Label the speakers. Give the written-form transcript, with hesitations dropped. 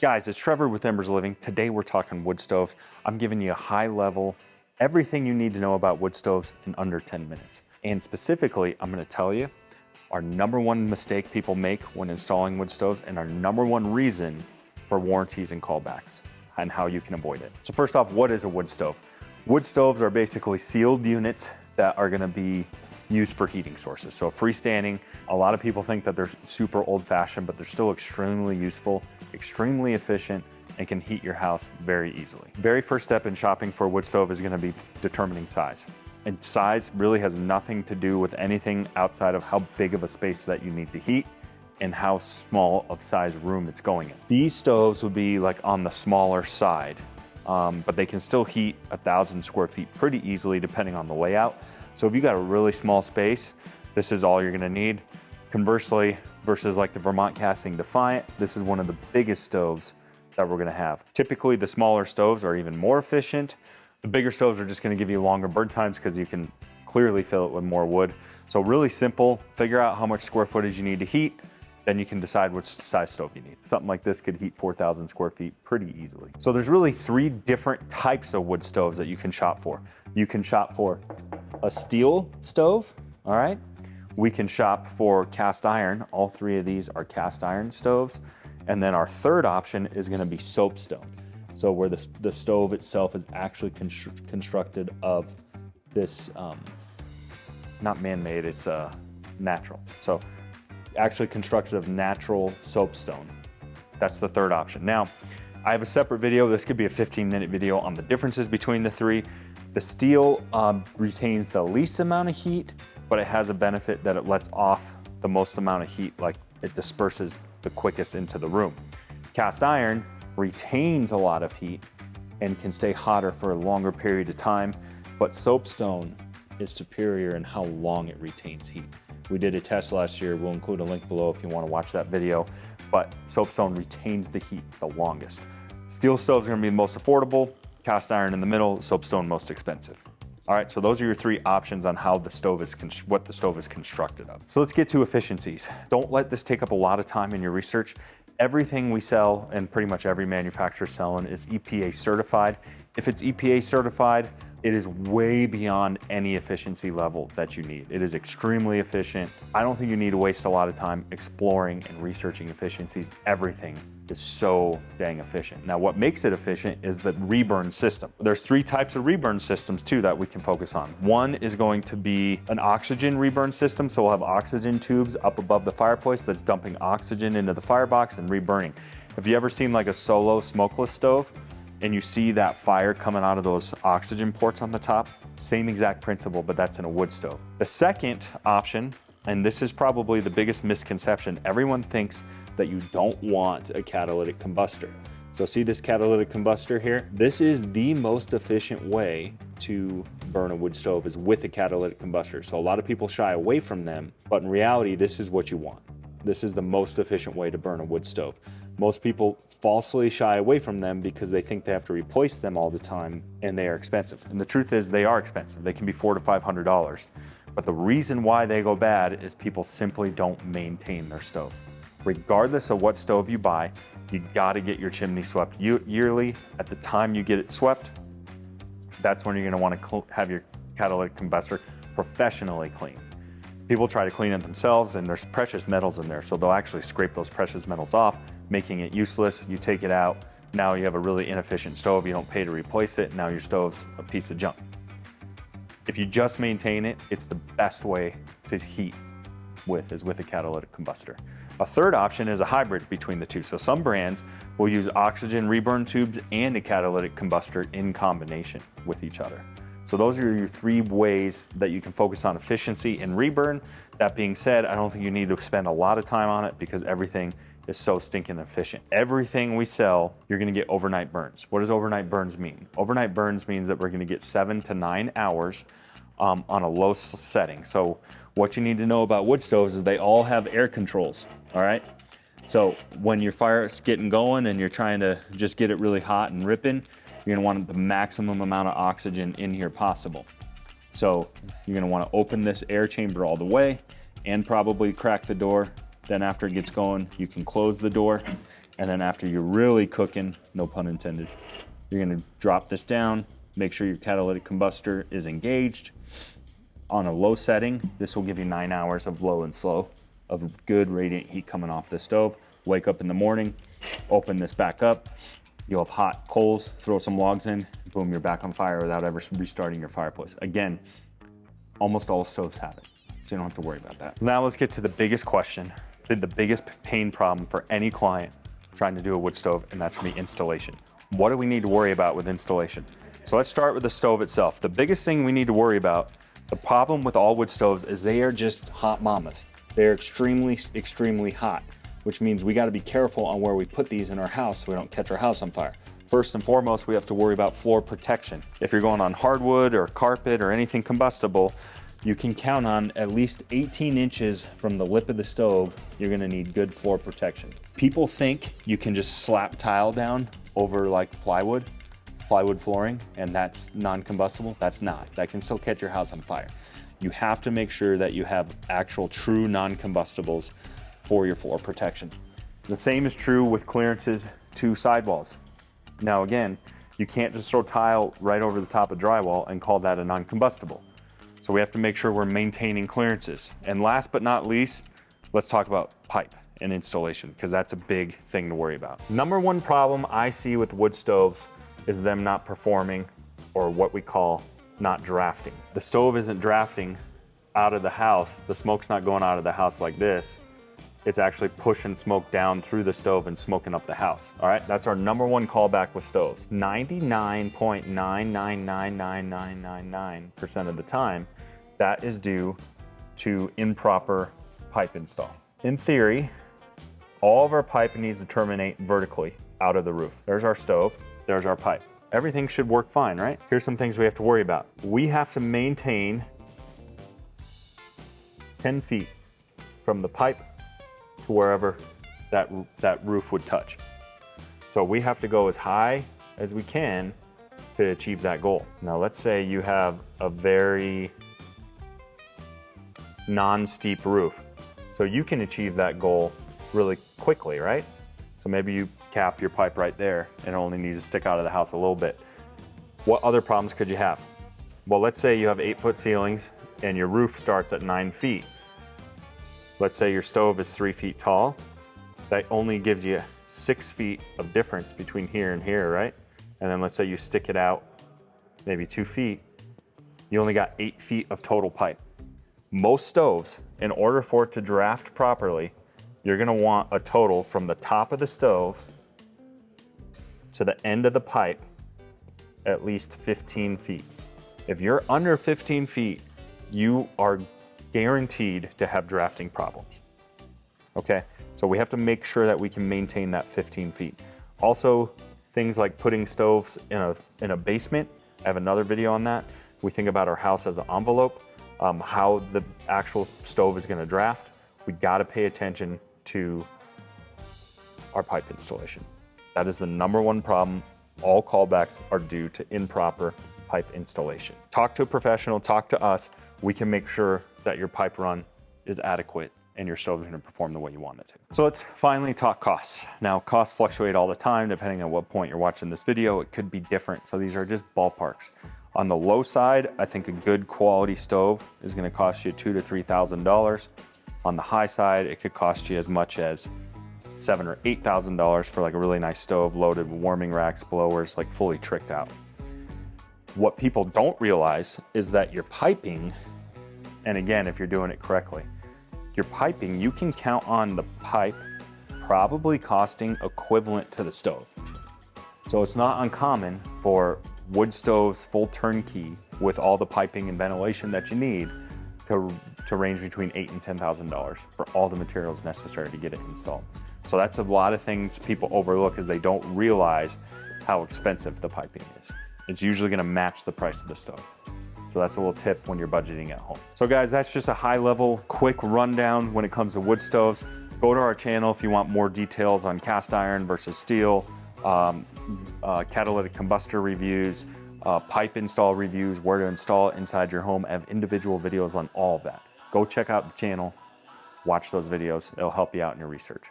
Speaker 1: Guys, it's Trevor with Embers Living. Today we're talking wood stoves. I'm giving you a high level, everything you need to know about wood stoves in under 10 minutes. And specifically, I'm gonna tell you our #1 mistake people make when installing wood stoves and our #1 reason for warranties and callbacks and how you can avoid it. So first off, what is a wood stove? Wood stoves are basically sealed units that are gonna be used for heating sources. So freestanding, a lot of people think that they're super old fashioned, but they're still extremely useful, extremely efficient, and can heat your house very easily. Very first step in shopping for a wood stove is gonna be determining size. And size really has nothing to do with anything outside of how big of a space that you need to heat and how small of size room it's going in. These stoves would be like on the smaller side, but they can still heat 1,000 square feet pretty easily depending on the layout. So if you got a really small space, this is all you're gonna need. Conversely, versus like the Vermont Casting Defiant, this is one of the biggest stoves that we're gonna have. Typically, the smaller stoves are even more efficient. The bigger stoves are just gonna give you longer burn times because you can clearly fill it with more wood. So really simple, figure out how much square footage you need to heat, then you can decide which size stove you need. Something like this could heat 4,000 square feet pretty easily. So there's really 3 different types of wood stoves that you can shop for. You can shop for a steel stove, all right? We can shop for cast iron. All 3 of these are cast iron stoves. And then our third option is gonna be soapstone. So where the stove itself is actually constructed of this, not man-made, it's natural. So actually constructed of natural soapstone. That's the third option. Now, I have a separate video. This could be a 15-minute video on the differences between the 3. The steel retains the least amount of heat, but it has a benefit that it lets off the most amount of heat, like it disperses the quickest into the room. Cast iron retains a lot of heat and can stay hotter for a longer period of time, but soapstone is superior in how long it retains heat. We did a test last year. We'll include a link below if you want to watch that video, but soapstone retains the heat the longest. Steel stoves are going to be the most affordable, cast iron in the middle, soapstone most expensive. All right, so those are your 3 options on how the stove is, what the stove is constructed of. So let's get to efficiencies. Don't let this take up a lot of time in your research. Everything we sell and pretty much every manufacturer selling is EPA certified. If it's EPA certified, it is way beyond any efficiency level that you need. It is extremely efficient. I don't think you need to waste a lot of time exploring and researching efficiencies. Everything is so dang efficient. Now, what makes it efficient is the reburn system. There's 3 types of reburn systems too that we can focus on. One is going to be an oxygen reburn system. So we'll have oxygen tubes up above the fireplace that's dumping oxygen into the firebox and reburning. Have you ever seen like a solo smokeless stove? And you see that fire coming out of those oxygen ports on the top? Same exact principle, but that's in a wood stove. The second option, and this is probably the biggest misconception, everyone thinks that you don't want a catalytic combustor. So see this catalytic combustor here? This is the most efficient way to burn a wood stove is with a catalytic combustor. So a lot of people shy away from them, but in reality, this is what you want. This is the most efficient way to burn a wood stove. Most people falsely shy away from them because they think they have to replace them all the time and they are expensive. And the truth is they are expensive. They can be $400 to $500. But the reason why they go bad is people simply don't maintain their stove. Regardless of what stove you buy, you gotta get your chimney swept yearly. At the time you get it swept, that's when you're gonna wanna have your catalytic combustor professionally cleaned. People try to clean it themselves and there's precious metals in there, so they'll actually scrape those precious metals off, making it useless. You take it out, now you have a really inefficient stove, you don't pay to replace it, now your stove's a piece of junk. If you just maintain it, it's the best way to heat is with a catalytic combustor. A third option is a hybrid between the 2. So some brands will use oxygen reburn tubes and a catalytic combustor in combination with each other. So those are your 3 ways that you can focus on efficiency and reburn. That being said, I don't think you need to spend a lot of time on it because everything is so stinking efficient. Everything we sell, you're gonna get overnight burns. What does overnight burns mean? Overnight burns means that we're gonna get 7 to 9 hours on a low setting. So what you need to know about wood stoves is they all have air controls, all right? So when your fire is getting going and you're trying to just get it really hot and ripping, you're gonna want the maximum amount of oxygen in here possible. So you're gonna wanna open this air chamber all the way and probably crack the door. Then after it gets going, you can close the door And then after you're really cooking, no pun intended, you're gonna drop this down, make sure your catalytic combustor is engaged. On a low setting, this will give you 9 hours of low and slow of good radiant heat coming off the stove. Wake up in the morning, open this back up. You'll have hot coals, throw some logs in, boom, you're back on fire without ever restarting your fireplace. Again, almost all stoves have it, so you don't have to worry about that. Now let's get to the biggest question, the biggest pain problem for any client trying to do a wood stove, and that's gonna be installation. What do we need to worry about with installation? So let's start with the stove itself. The biggest thing we need to worry about, the problem with all wood stoves is they are just hot mamas. They're extremely, extremely hot, which means we gotta be careful on where we put these in our house so we don't catch our house on fire. First and foremost, we have to worry about floor protection. If you're going on hardwood or carpet or anything combustible, you can count on at least 18 inches from the lip of the stove, you're gonna need good floor protection. People think you can just slap tile down over like plywood flooring, and that's non-combustible. That's not. That can still catch your house on fire. You have to make sure that you have actual true non-combustibles for your floor protection. The same is true with clearances to sidewalls. Now again, you can't just throw tile right over the top of drywall and call that a non-combustible. So we have to make sure we're maintaining clearances. And last but not least, let's talk about pipe and installation, because that's a big thing to worry about. Number one problem I see with wood stoves is them not performing, or what we call not drafting. The stove isn't drafting out of the house. The smoke's not going out of the house like this. It's actually pushing smoke down through the stove and smoking up the house. All right, that's our number one callback with stoves. 99.999999% of the time, that is due to improper pipe install. In theory, all of our pipe needs to terminate vertically out of the roof. There's our stove, there's our pipe. Everything should work fine, right? Here's some things we have to worry about. We have to maintain 10 feet from the pipe to wherever that roof would touch. So we have to go as high as we can to achieve that goal. Now let's say you have a very non-steep roof. So you can achieve that goal really quickly, right? So maybe you cap your pipe right there and it only needs to stick out of the house a little bit. What other problems could you have? Well, let's say you have 8-foot ceilings and your roof starts at 9 feet. Let's say your stove is 3 feet tall. That only gives you 6 feet of difference between here and here, right? And then let's say you stick it out maybe 2 feet. You only got 8 feet of total pipe. Most stoves, in order for it to draft properly, you're gonna want a total from the top of the stove to the end of the pipe at least 15 feet. If you're under 15 feet, you are guaranteed to have drafting problems. Okay, so we have to make sure that we can maintain that 15 feet. Also, things like putting stoves in a basement. I have another video on that. We think about our house as an envelope, how the actual stove is gonna draft. We gotta pay attention to our pipe installation. That is the number one problem. All callbacks are due to improper pipe installation. Talk to a professional, talk to us. We can make sure that your pipe run is adequate and your stove is gonna perform the way you want it to. So let's finally talk costs. Now, costs fluctuate all the time, depending on what point you're watching this video, it could be different. So these are just ballparks. On the low side, I think a good quality stove is gonna cost you $2,000 to $3,000. On the high side, it could cost you as much as $7,000 or $8,000 for like a really nice stove loaded with warming racks, blowers, like fully tricked out. What people don't realize is that your piping, and again, if you're doing it correctly, your piping, you can count on the pipe probably costing equivalent to the stove. So it's not uncommon for wood stoves, full turnkey, with all the piping and ventilation that you need to range between $8,000 and $10,000 for all the materials necessary to get it installed. So that's a lot of things people overlook, is they don't realize how expensive the piping is. It's usually gonna match the price of the stove. So that's a little tip when you're budgeting at home. So guys, that's just a high level, quick rundown when it comes to wood stoves. Go to our channel if you want more details on cast iron versus steel, catalytic combustor reviews, pipe install reviews, where to install it inside your home. I have individual videos on all of that. Go check out the channel, watch those videos. It'll help you out in your research.